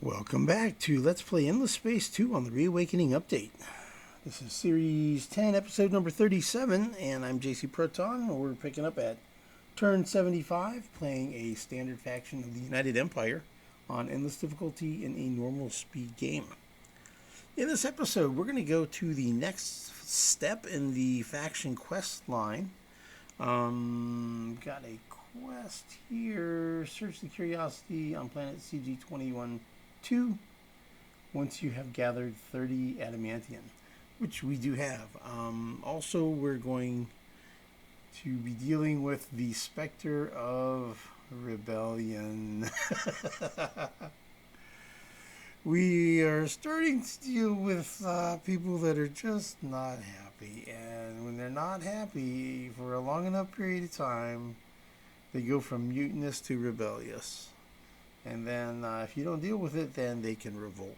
Welcome back to Let's Play Endless Space 2 on the Reawakening Update. This is Series 10, Episode number 37, and I'm JC Proton. We're picking up at turn 75, playing a standard faction of the United Empire on Endless Difficulty in a normal speed game. In this episode, we're going to go to the next step in the faction quest line. Got a quest here. Search the curiosity on planet CG-21-2 once you have gathered 30 adamantium, which we do have. Also, we're going to be dealing with the specter of rebellion. We are starting to deal with people that are just not happy, and when they're not happy for a long enough period of time, they go from mutinous to rebellious. And then if you don't deal with it, then they can revolt.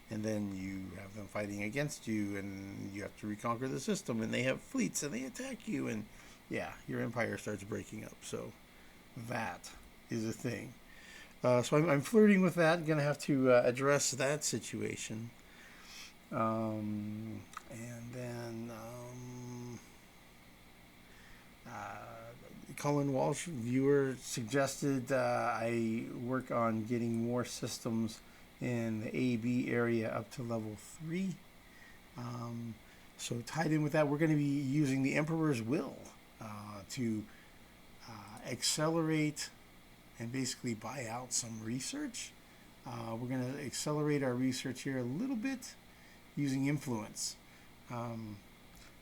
And then you have them fighting against you, and you have to reconquer the system, and they have fleets, and they attack you, and yeah, your empire starts breaking up. So that is a thing. So I'm flirting with that. Going to have to address that situation. And then Colin Walsh, viewer, suggested I work on getting more systems in the AB area up to level 3. So tied in with that, we're going to be using the Emperor's Will to accelerate and basically buy out some research. We're going to accelerate our research here a little bit using influence.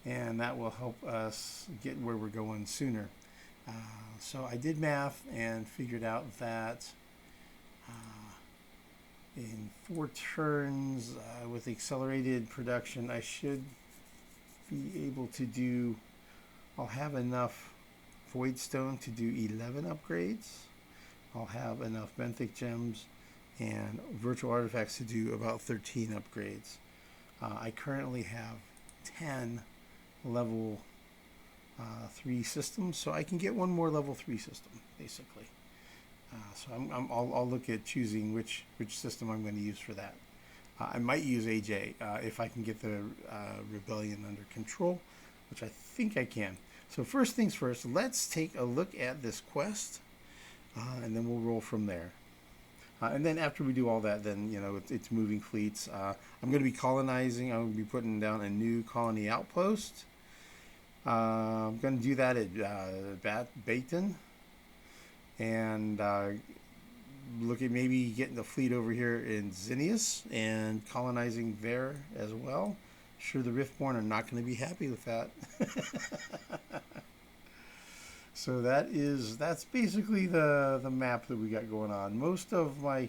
And that will help us get where we're going sooner. So I did math and figured out that in 4 turns with accelerated production, I should be able to do, I'll have enough Void Stone to do 11 upgrades. I'll have enough benthic gems and virtual artifacts to do about 13 upgrades. I currently have 10 level 3 systems, so I can get one more level 3 system, basically. So I'll look at choosing which system I'm going to use for that. I might use AJ if I can get the rebellion under control, which I think I can. So first things first, let's take a look at this quest, and then we'll roll from there. And then after we do all that, then it's moving fleets. I'm going to be colonizing. I'm going to be putting down a new colony outpost. I'm going to do that at Baten, and look at maybe getting the fleet over here in Zinnius and colonizing there as well. Sure, the Riftborn are not going to be happy with that. So that's basically the map that we got going on. Most of my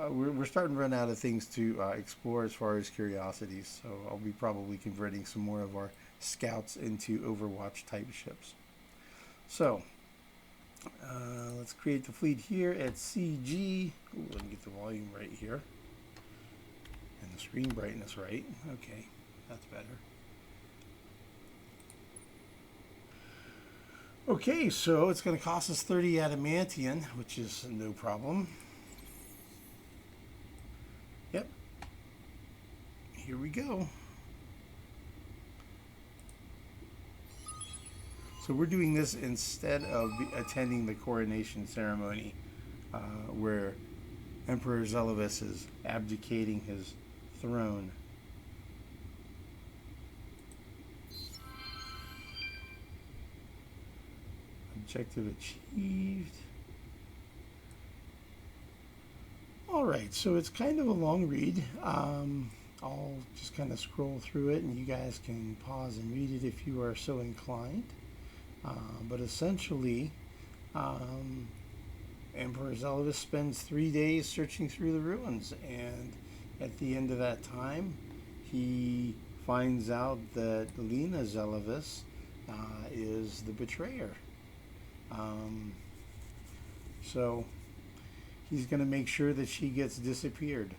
we're starting to run out of things to explore as far as curiosities. So I'll be probably converting some more of our scouts into Overwatch type ships. So let's create the fleet here at CG. Ooh, let me get the volume right here and the screen brightness right. Okay, that's better. Okay, so it's going to cost us 30 adamantium, which is no problem. Yep. Here we go. So we're doing this instead of attending the coronation ceremony, where Emperor Zelovus is abdicating his throne. Objective achieved. Alright, so it's kind of a long read. I'll just kind of scroll through it, and you guys can pause and read it if you are so inclined. But essentially, Emperor Zelovus spends 3 days searching through the ruins, and at the end of that time, he finds out that Lena Zelovus is the betrayer. So he's going to make sure that she gets disappeared.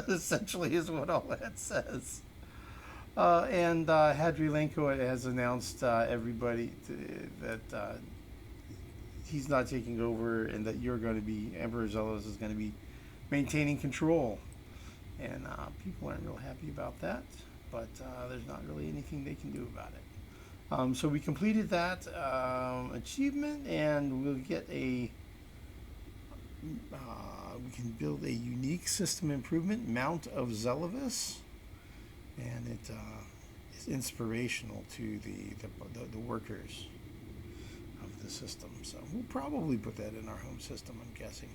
Essentially is what all that says. And Hadrilenko has announced everybody that he's not taking over, and that you're going to be, Emperor Zelos is going to be maintaining control. And people aren't real happy about that, but there's not really anything they can do about it. So we completed that achievement, and we'll get a we can build a unique system improvement, Mount of Zelavis, and it is inspirational to the workers of the system. So we'll probably put that in our home system, I'm guessing.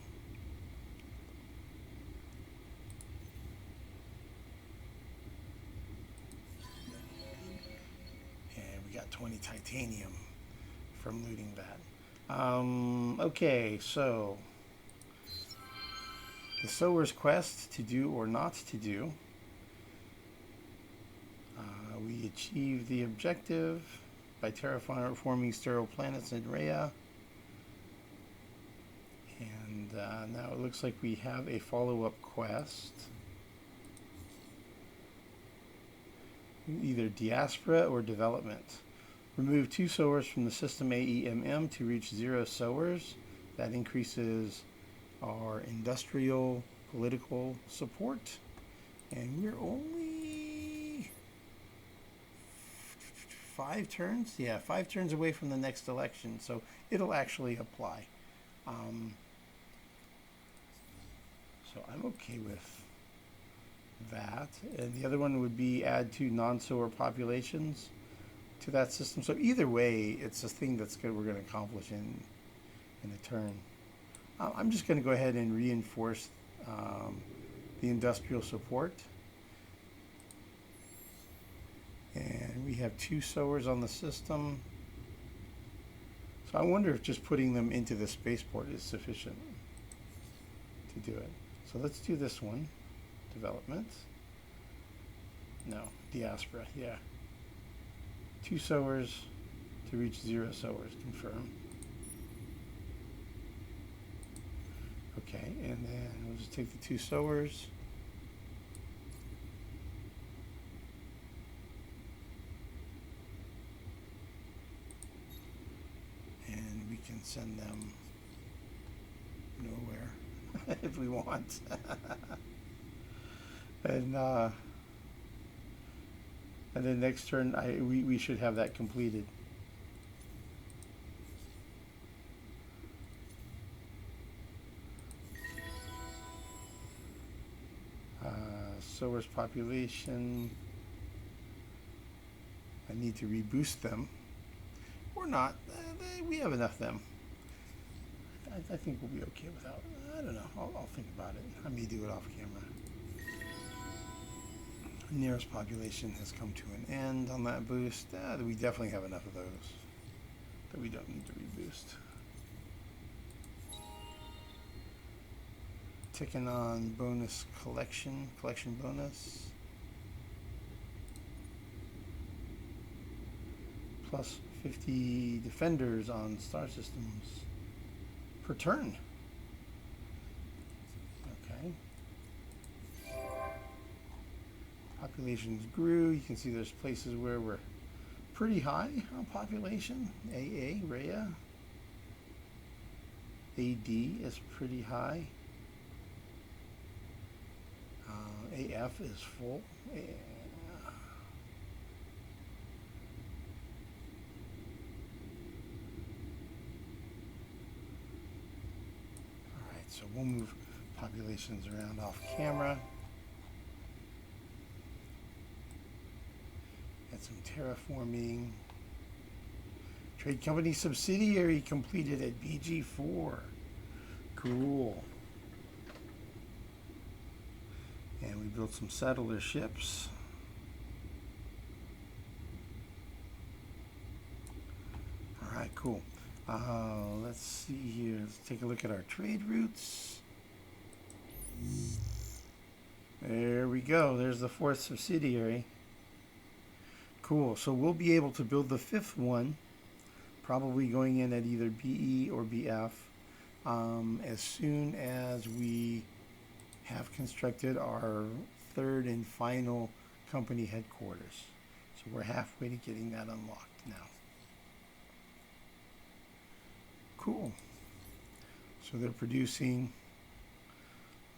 And we got 20 titanium from looting that. Okay, so the sower's quest, to do or not to do. We achieved the objective by terraforming sterile planets in Rhea. And now it looks like we have a follow-up quest. Either diaspora or development. Remove 2 sowers from the system AEMM to reach 0 sowers. That increases our industrial political support. And we're only 5 turns? Yeah, 5 turns away from the next election, so it'll actually apply. So I'm okay with that. And the other one would be add 2 non-sower populations to that system. So either way, it's a thing that's good we're going to accomplish in a turn. I'm just going to go ahead and reinforce the industrial support. And we have 2 sowers on the system. So I wonder if just putting them into the spaceport is sufficient to do it. So let's do this one. Development. No, diaspora, yeah. 2 sowers to reach 0 sowers, confirm. Okay, and then we'll just take the 2 sowers. And we can send them nowhere if we want. And then next turn, we should have that completed. Sowers population. I need to reboost them. Or not. We have enough of them. I think we'll be okay without. I don't know. I'll think about it. I may do it off camera. Nearest population has come to an end on that boost. We definitely have enough of those that we don't need to reboost. Ticking on bonus collection bonus. Plus 50 defenders on star systems per turn. Okay. Populations grew. You can see there's places where we're pretty high on population. AA, Rhea. AD is pretty high. AF is full. Alright, so we'll move populations around off camera. Get some terraforming. Trade company subsidiary completed at BG4. Cool. And we built some settler ships. All right, cool. Let's see here. Let's take a look at our trade routes. There we go. There's the 4th subsidiary. Cool. So we'll be able to build the 5th one, probably going in at either BE or BF, as soon as we have constructed our 3rd and final company headquarters. So we're halfway to getting that unlocked now. Cool. So they're producing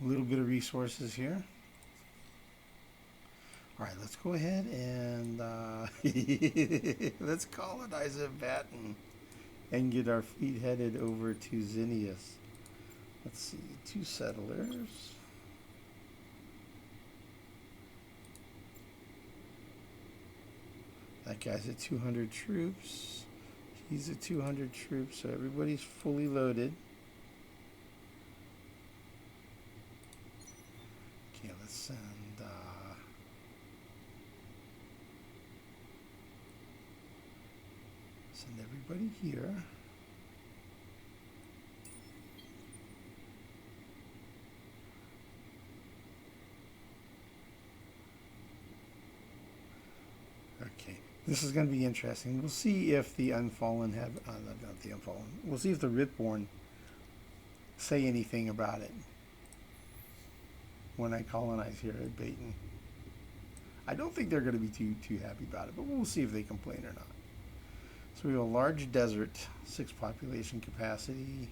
a little bit of resources here. All right, let's go ahead and let's colonize a Baten and get our fleet headed over to Zinnius. Let's see, 2 settlers. That guy's at 200 troops. He's at 200 troops, so everybody's fully loaded. Okay, let's send everybody here. Okay, this is going to be interesting. We'll see if the Unfallen have, not the Unfallen, we'll see if the Riftborn say anything about it when I colonize here at Baten. I don't think they're going to be too happy about it, but we'll see if they complain or not. So we have a large desert, 6 population capacity,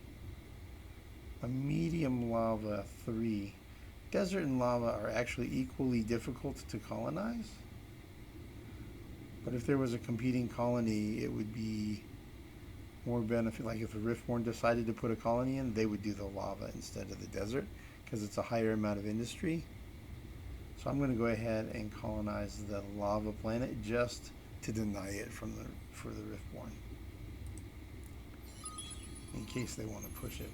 a medium lava, 3. Desert and lava are actually equally difficult to colonize. But if there was a competing colony, it would be more benefit. Like if the Riftborn decided to put a colony in, they would do the lava instead of the desert because it's a higher amount of industry. So I'm going to go ahead and colonize the lava planet just to deny it for the Riftborn in case they want to push it.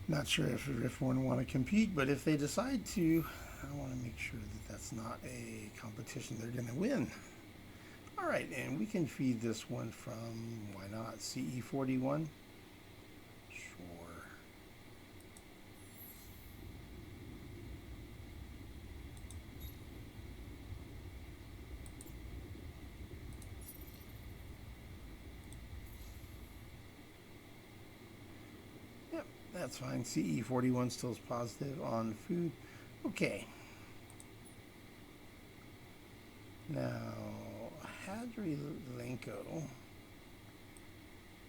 Not sure if the Riftborn want to compete, but if they decide to, I want to make sure that that's not a competition they're going to win. All right, and we can feed this one from, why not, CE41? Sure. Yep, that's fine. CE41 still is positive on food. Okay. Now, Hadri Lenko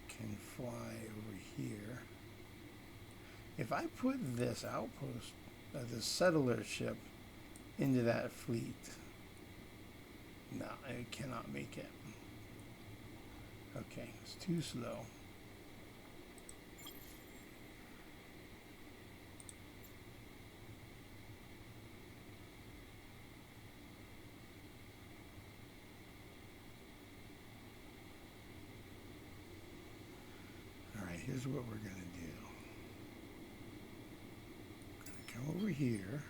can fly over here. If I put this outpost, this settler ship, into that fleet, no, it cannot make it. Okay, it's too slow. Here's what we're going to do. We're going to come over here.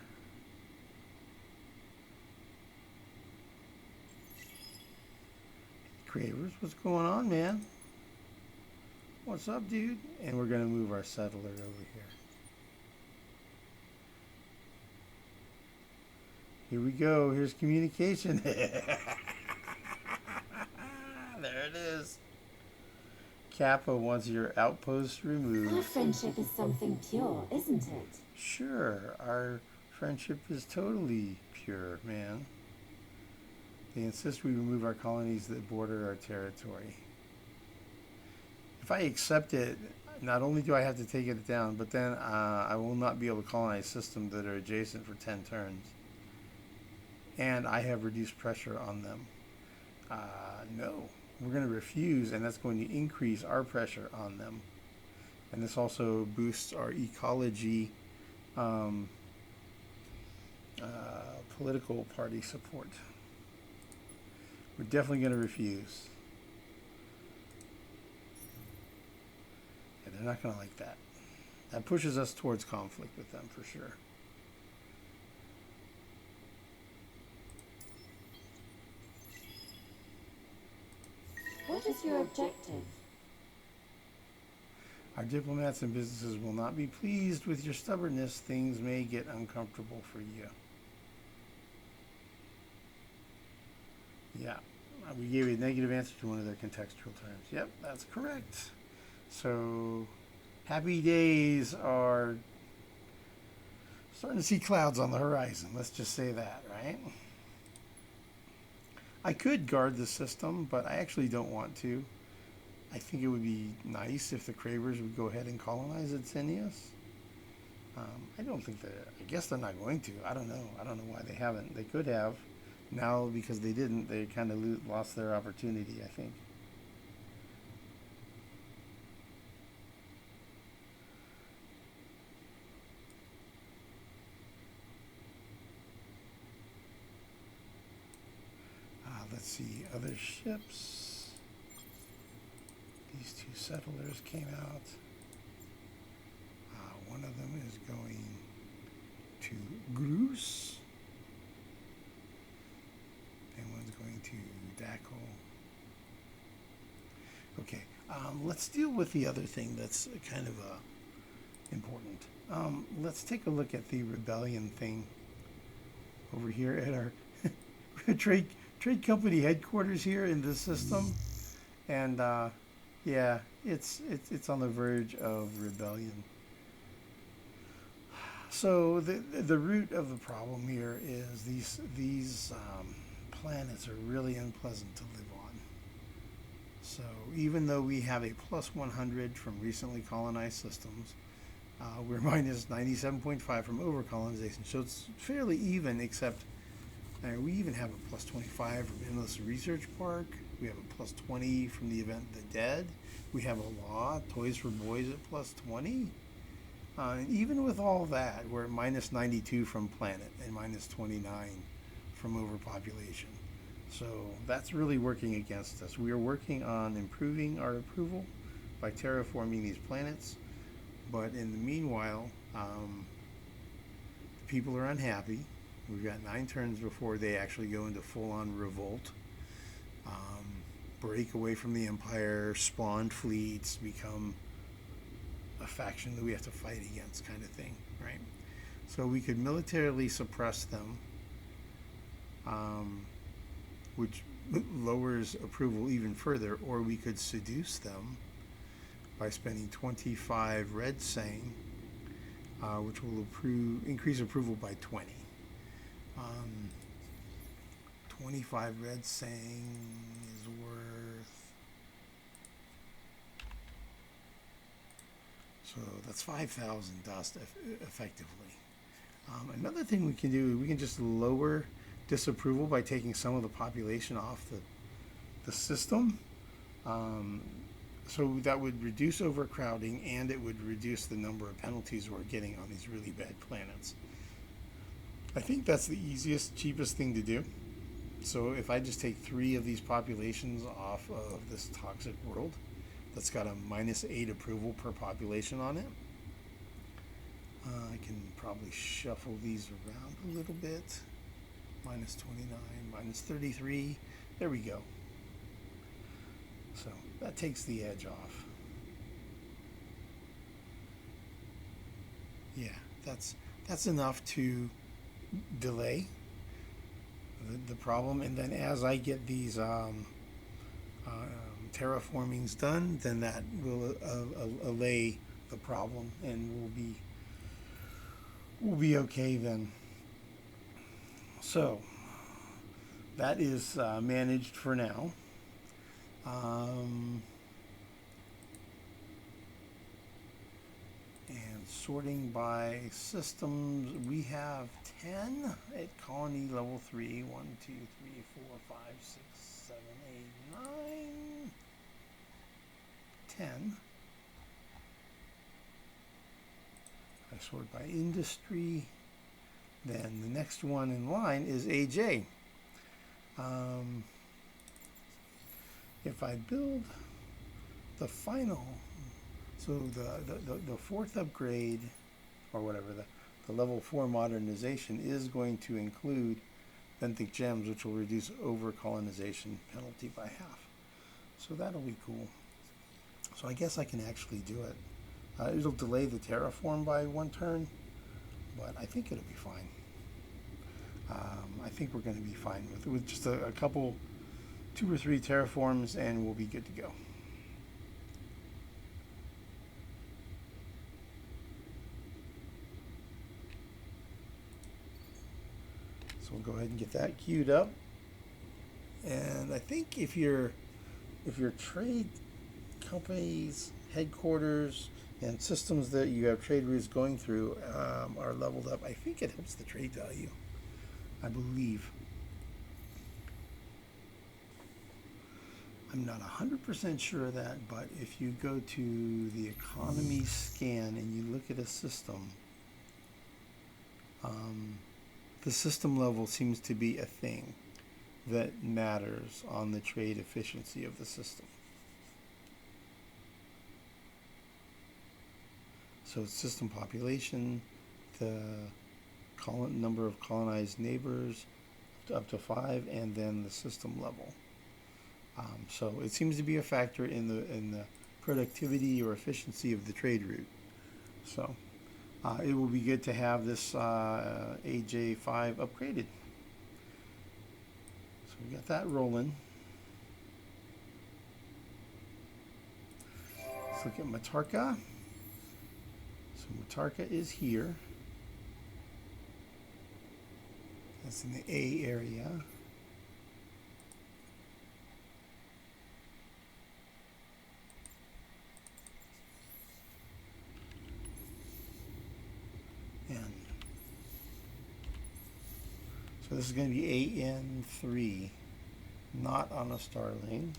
Cravers, what's going on, man? What's up, dude? And we're going to move our settler over here. Here we go. Here's communication. There it is. Kappa wants your outpost removed. Our friendship is something pure, isn't it? Sure, our friendship is totally pure, man. They insist we remove our colonies that border our territory. If I accept it, not only do I have to take it down, but then I will not be able to colonize systems that are adjacent for 10 turns. And I have reduced pressure on them. No. We're going to refuse, and that's going to increase our pressure on them. And this also boosts our ecology political party support. We're definitely going to refuse. Yeah, they're not going to like that. That pushes us towards conflict with them for sure. What is your objective? Our diplomats and businesses will not be pleased with your stubbornness. Things may get uncomfortable for you. Yeah, we gave a negative answer to one of their contextual terms. Yep, that's correct. So, happy days are Starting to see clouds on the horizon. Let's just say that, right? I could guard the system, but I actually don't want to. I think it would be nice if the Cravers would go ahead and colonize Adsenius. I don't think that. I guess they're not going to. I don't know. I don't know why they haven't. They could have. Now, because they didn't, they kind of lost their opportunity, I think. Let's see, other ships. These two settlers came out. One of them is going to Grus. And one's going to Daco. Okay, let's deal with the other thing that's kind of important. Let's take a look at the rebellion thing over here at our trade company headquarters here in this system, and yeah, it's on the verge of rebellion. So the root of the problem here is these planets are really unpleasant to live on. So even though we have a plus 100 from recently colonized systems, we're minus 97.5 from overcolonization. So it's fairly even, except we even have a plus 25 from Endless Research Park. We have a plus 20 from the event The Dead. We have a law, Toys for Boys at plus 20. And even with all that, we're at minus 92 from planet and minus 29 from overpopulation. So that's really working against us. We are working on improving our approval by terraforming these planets. But in the meanwhile, people are unhappy. We've got 9 turns before they actually go into full-on revolt, break away from the Empire, spawn fleets, become a faction that we have to fight against, kind of thing, right? So we could militarily suppress them, which lowers approval even further, or we could seduce them by spending 25 red sang, which will increase approval by 20. 25 red sang is worth, so that's 5,000 dust effectively. Another thing we can do, we can just lower disapproval by taking some of the population off the system. So that would reduce overcrowding, and it would reduce the number of penalties we're getting on these really bad planets. I think that's the easiest, cheapest thing to do. So if I just take 3 of these populations off of this toxic world that's got a minus 8 approval per population on it, I can probably shuffle these around a little bit. Minus 29, minus 33, there we go. So that takes the edge off. Yeah, that's enough to delay the problem, and then as I get these terraformings done, then that will allay the problem, and we'll be okay then. So that is managed for now. And sorting by systems, we have 10 at colony level 3. 1, 2, 3, 4, 5, 6, 7, 8, 9. 10. I sort by industry. Then the next one in line is AJ. If I build the final, so the 4th upgrade, or whatever, the level 4 modernization is going to include benthic gems, which will reduce over-colonization penalty by half. So that'll be cool. So I guess I can actually do it. It'll delay the terraform by 1 turn, but I think it'll be fine. I think we're going to be fine with just a couple, 2 or 3 terraforms, and we'll be good to go. So we'll go ahead and get that queued up. And I think if your trade companies, headquarters, and systems that you have trade routes going through are leveled up, I think it helps the trade value, I believe. I'm not 100% sure of that, but if you go to the economy scan and you look at a system, the system level seems to be a thing that matters on the trade efficiency of the system. So it's system population, the number of colonized neighbors up to 5, and then the system level. So it seems to be a factor in the productivity or efficiency of the trade route. So it will be good to have this AJ5 upgraded. So we got that rolling. Let's look at Matarka. So Matarka is here. That's in the A area. And so this is going to be AN3, not on a star lane.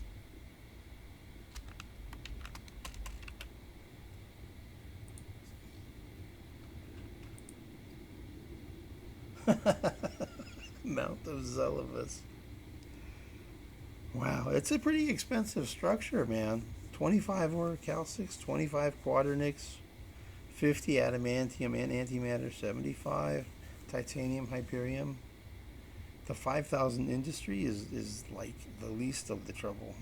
Mount of Zelivus. Wow, it's a pretty expensive structure, man. 25 orichalcics, 25 quadernix, 50 adamantium and antimatter, 75 titanium, hyperium. The 5,000 industry is like the least of the trouble.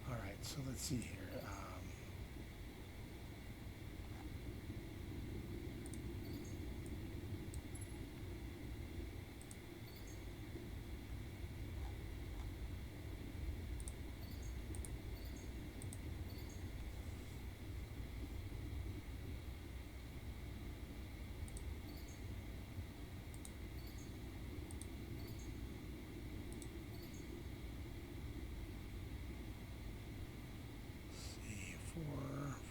All right, so let's see here.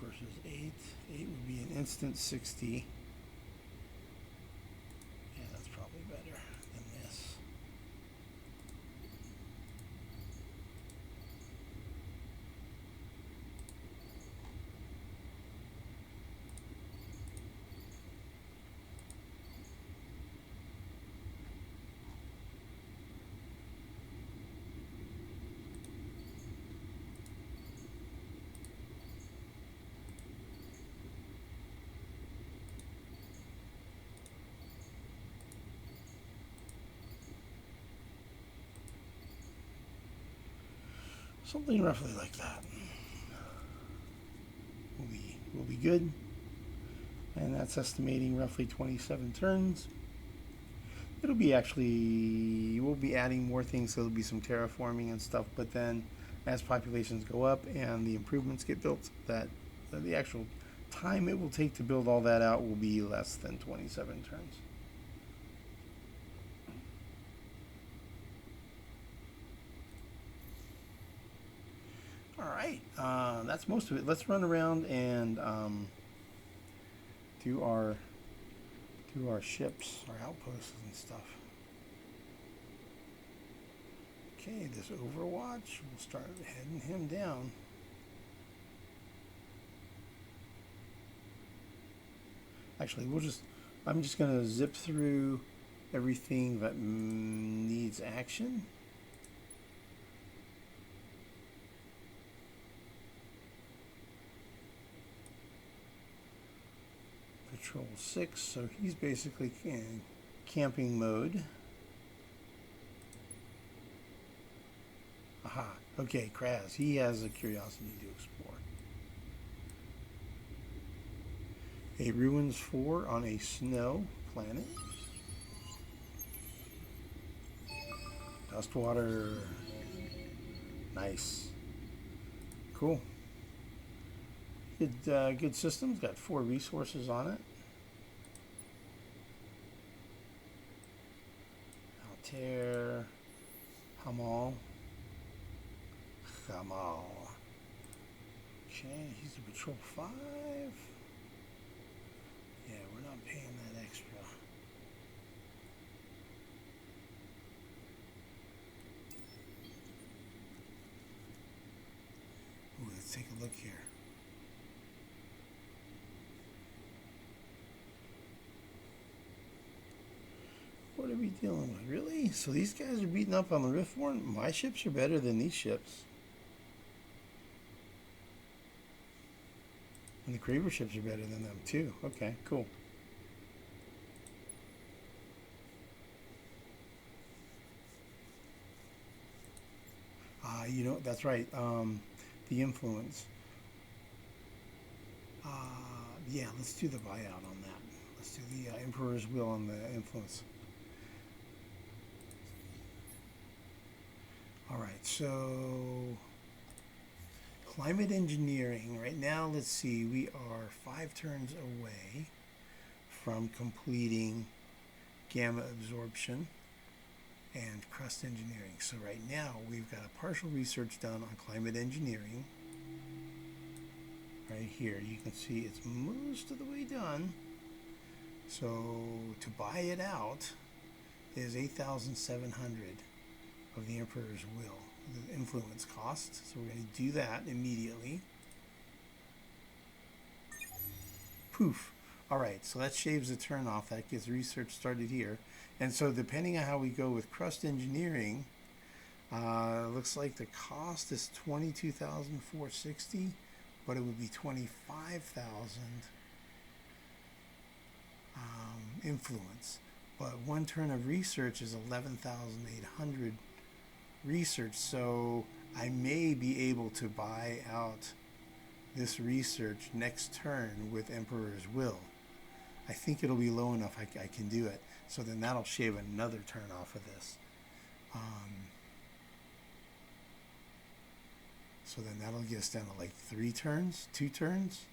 Versus 8. 8 would be an instant 60. Yeah, that's probably better than this. Something roughly like that will be good. And that's estimating roughly 27 turns. It'll be actually, we'll be adding more things, so there'll be some terraforming and stuff, but then as populations go up and the improvements get built, that the actual time it will take to build all that out will be less than 27 turns. All right, that's most of it. Let's run around and do our ships, our outposts and stuff. Okay, this Overwatch, we'll start heading him down. Actually, I'm just gonna zip through everything that needs action. Patrol 6, so he's basically in camping mode. Aha, okay, Kraz, he has a curiosity to explore. A Ruins 4 on a snow planet. Dustwater. Nice. Cool. Good systems. Got 4 resources on it. Tear. Hamal. Hamal. Okay, he's a patrol 5. Yeah, we're not paying that extra. Ooh, let's take a look here. What are we dealing with? Really? So these guys are beating up on the Riftborn? My ships are better than these ships. And the Kraber ships are better than them too. Okay, cool. You know, that's right. The influence. Yeah, let's do the buyout on that. Let's do the Emperor's Will on the influence. All right, so climate engineering. Right now, let's see, we are 5 turns away from completing gamma absorption and crust engineering. So right now, we've got a partial research done on climate engineering. Right here, you can see it's most of the way done. So to buy it out is 8,700 of the Emperor's Will, the influence cost. So we're going to do that immediately. Poof. All right, so that shaves the turn off. That gets research started here. And so depending on how we go with crust engineering, looks like the cost is 22,460, but it would be 25,000 influence. But 1 turn of research is 11,800 research, so I may be able to buy out this research next turn with Emperor's Will. I think it'll be low enough I can do it. So then that'll shave another turn off of this. So then that'll get us down to like 3 turns, 2 turns.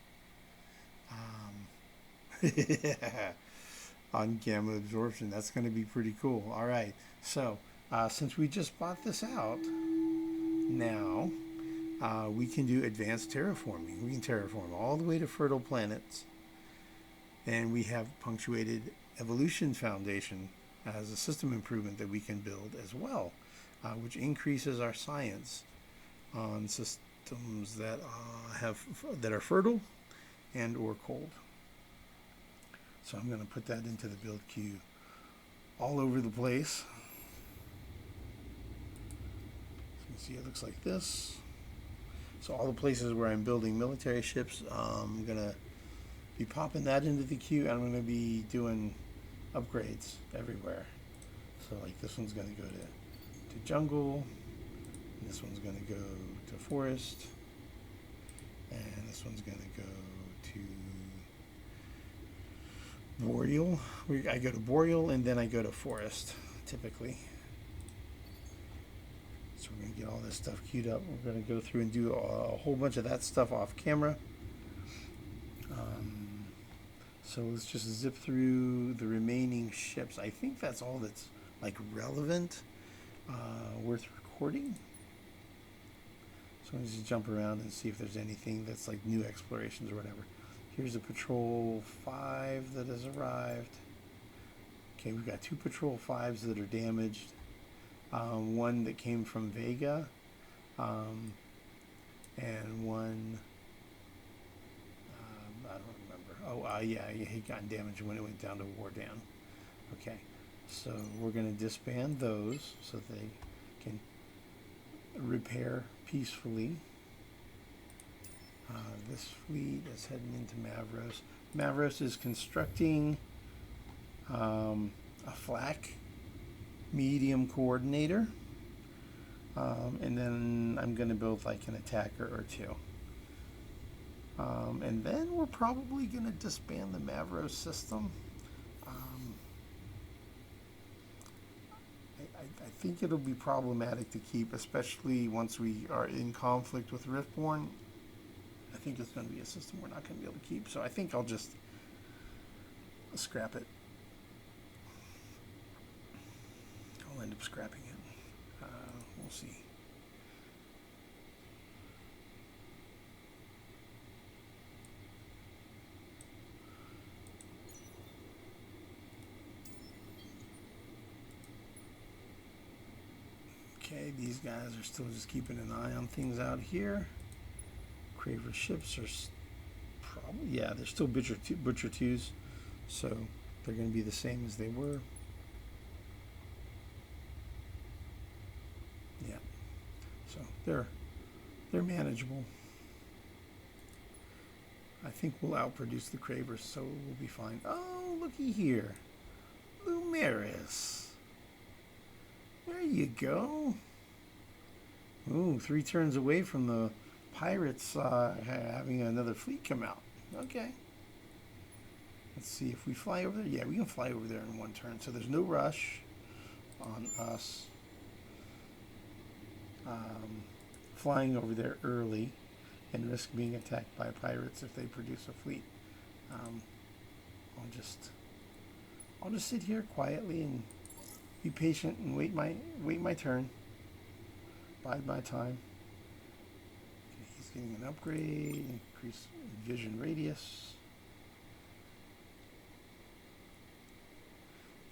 On gamma absorption. That's going to be pretty cool. All right. So since we just bought this out, now we can do advanced terraforming. We can terraform all the way to fertile planets. And we have punctuated evolution foundation as a system improvement that we can build as well, which increases our science on systems that that are fertile and or cold. So I'm going to put that into the build queue all over the place. So you can see it looks like this. So all the places where I'm building military ships, I'm going to be popping that into the queue, and I'm going to be doing upgrades everywhere. So like this one's going to go to jungle, and this one's going to go to forest, and this one's going to go to boreal. I go to boreal and then I go to forest typically. So we're going to get all this stuff queued up. We're going to go through and do a whole bunch of that stuff off camera. So let's just zip through the remaining ships. I think that's all that's like relevant, worth recording. So let's just jump around and see if there's anything that's like new explorations or whatever. Here's a Patrol 5 that has arrived. Okay, we've got 2 Patrol 5s that are damaged. One that came from Vega, and one, I don't remember. Oh, yeah, he got damaged when it went down to Wardan. Okay, so we're going to disband those so they can repair peacefully. This fleet is heading into Mavros. Mavros is constructing a flak medium coordinator, and then I'm going to build like an attacker or 2. And then we're probably going to disband the Mavros system. I think it'll be problematic to keep, especially once we are in conflict with Riftborn. I think it's going to be a system we're not going to be able to keep, so I think I'll just scrap it. Call a end up scrapping it. We'll see. Okay, these guys are still just keeping an eye on things out here. Craver ships are probably, yeah, they're still Butcher 2s, so they're going to be the same as they were. Yeah, so they're manageable. I think we'll outproduce the Cravers, so we'll be fine. Oh, looky here, Lumeris. There you go. Ooh, 3 turns away from the pirates having another fleet come out. Okay. Let's see if we fly over there. Yeah, we can fly over there in 1 turn. So there's no rush on us flying over there early and risk being attacked by pirates if they produce a fleet. I'll just sit here quietly and be patient and wait my turn. Bide my time. Okay, he's getting an upgrade, increase vision radius.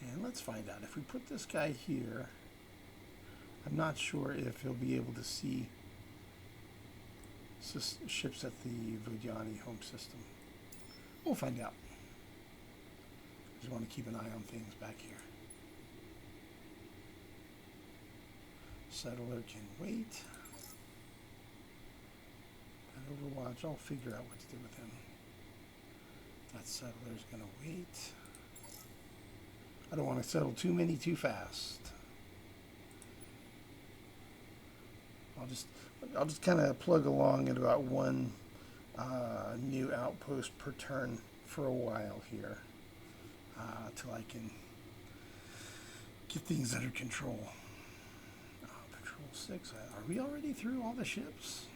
And let's find out if we put this guy here. I'm not sure if he'll be able to see ships at the Vodiani home system. We'll find out. Just want to keep an eye on things back here. Settler can wait. That Overwatch, I'll figure out what to do with him. That Settler's gonna wait. I don't want to settle too many too fast. I'll just kind of plug along at about 1 new outpost per turn for a while here, till I can get things under control. Patrol 6. Are we already through all the ships?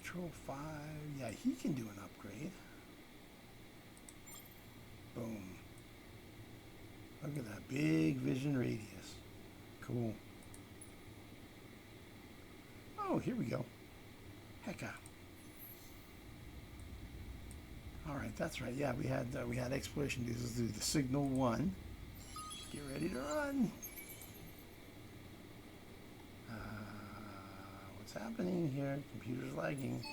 Patrol 5. Yeah, he can do an upgrade. Boom. Look at that big vision radius. Cool. Oh, here we go. Hecka. All right, that's right. Yeah, we had exploration dues. Let's do the signal 1. Get ready to run. What's happening here? Computer's lagging.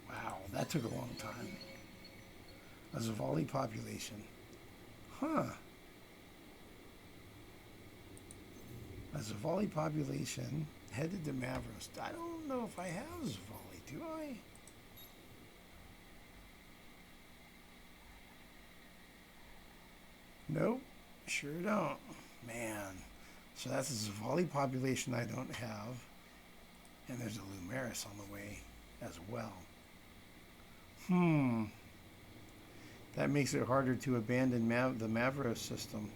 Wow, that took a long time. A Zavali population. Huh. A Zavali population headed to Mavros. I don't know if I have Zavali, do I? Nope, sure don't. Man. So that's a Zavali population I don't have. And there's a Lumeris on the way as well. That makes it harder to abandon the Mavros system.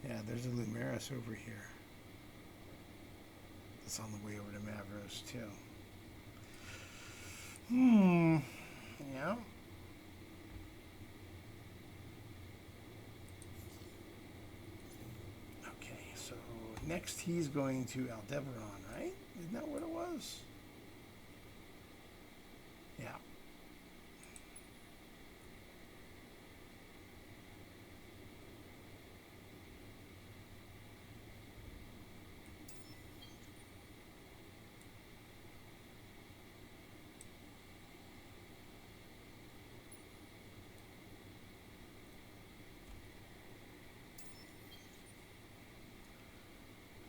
Yeah, there's a Lumeris over here. That's on the way over to Mavros too. Yeah. Okay, so next he's going to Aldebaran, right? Isn't that what it was? Yeah.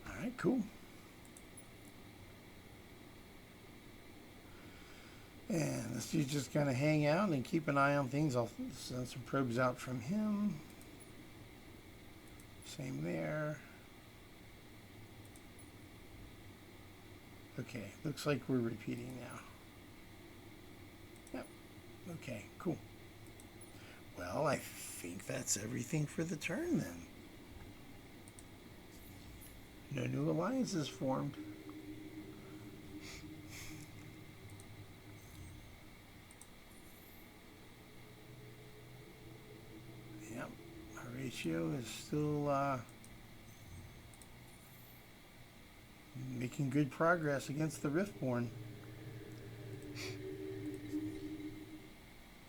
All right, cool. And this dude's just kind of hang out and keep an eye on things. I'll send some probes out from him. Same there. Okay, looks like we're repeating now. Yep. Okay, cool. Well, I think that's everything for the turn then. No new alliances formed. ratio is still making good progress against the Riftborn.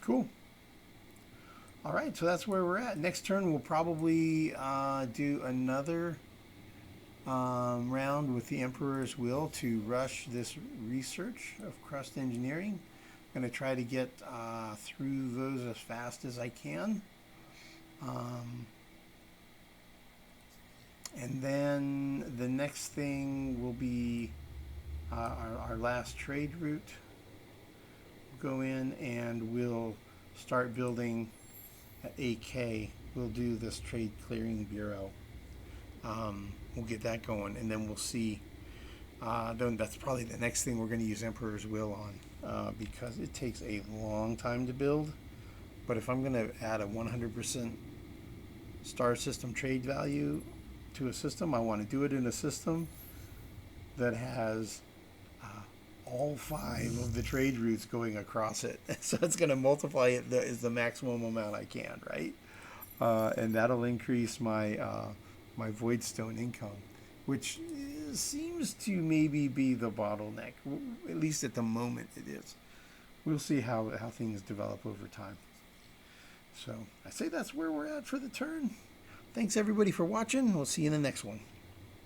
Cool. All right, so that's where we're at. Next turn, we'll probably do another round with the Emperor's Will to rush this research of crust engineering. I'm going to try to get through those as fast as I can. And then the next thing will be our last trade route. We'll go in and we'll start building at AK. We'll do this Trade Clearing Bureau. We'll get that going, and then we'll see. Then that's probably the next thing we're going to use Emperor's Will on, because it takes a long time to build. But if I'm going to add a 100% star system trade value to a system, I want to do it in a system that has all 5 of the trade routes going across it. So it's going to multiply it is the maximum amount I can, right? And that'll increase my my Voidstone income, which seems to maybe be the bottleneck. At least at the moment it is. We'll see how things develop over time. So I say that's where we're at for the turn. Thanks everybody for watching. We'll see you in the next one.